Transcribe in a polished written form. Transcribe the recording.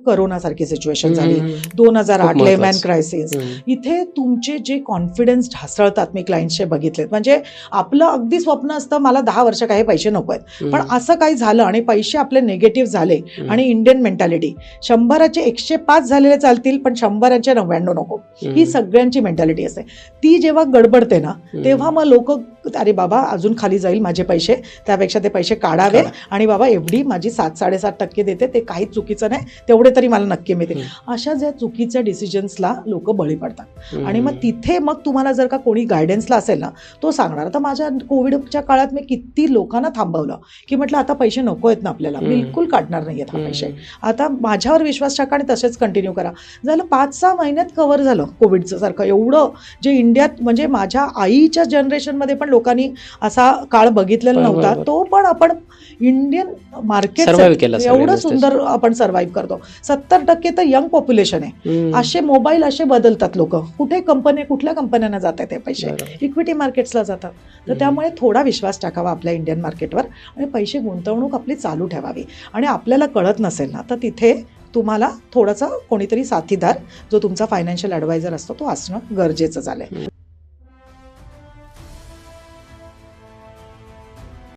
करोनासारखी situation झाली, 2008 खूप layman महत्त्वाचं. क्रायसिस, इथे तुमचे जे कॉन्फिडन्स ढासळतात मी क्लायंटचे बघितलेत. म्हणजे आपलं अगदी स्वप्न असतं मला 10 वर्ष काही पैसे नको आहेत, पण असं काही झालं आणि पैसे आपले निगेटिव्ह झाले आणि इंडियन मेंटॅलिटी 100चे 105 झालेले चालतील पण 100चे 99 नको, ही सगळ्यांची मेंटॅलिटी असते. ती जेव्हा गडबडते ना तेव्हा मग लोक अरे बाबा अजून खाली जाईल माझे पैसे, त्यापेक्षा ते पैसे काढावे आणि बाबा एवढी माझी 7-7.5% देते ते काही चुकीचं नाही, तेवढे तरी मला नक्की मिळते. अशा ज्या चुकीच्या डिसिजन्सला लोक बळी पडतात. आणि मग तिथे मग तुम्हाला जर का कोणी गायडन्सला असेल ना तो सांगणार. तर माझ्या कोविडच्या काळात मी किती लोकांना थांबवलं की म्हटलं आता पैसे नको आहेत ना आपल्याला, बिलकुल काढणार नाही आहेत हा पैसे, आता माझ्यावर विश्वास टाका आणि तसेच कंटिन्यू करा. झालं 5-6 महिन्यात कव्हर झालं कोविडचं सारखं. एवढं जे इंडियात म्हणजे माझ्या आईच्या जनरेशनमध्ये पण लोकांनी असा काळ बघितलेला नव्हता, तो पण आपण इंडियन मार्केट एवढं सुंदर आपण सर्व्हाइव्ह करतो. 70% तर यंग पॉप्युलेशन आहे. असे मोबाईल असे बदलतात लोक, कुठे कंपनी कुठल्या कंपन्यांना जात आहे ते पैसे, इक्विटी मार्केट्सला जातात. तर त्यामुळे थोडा विश्वास टाकावा आपल्या इंडियन मार्केटवर आणि पैसे गुंतवणूक आपली चालू ठेवावी. आणि आपल्याला कळत नसेल ना तर तिथे तुम्हाला थोडासा कोणीतरी साथीदार जो तुमचा फायनान्शियल ॲडवायझर असतो तो असणं गरजेचं झालंय.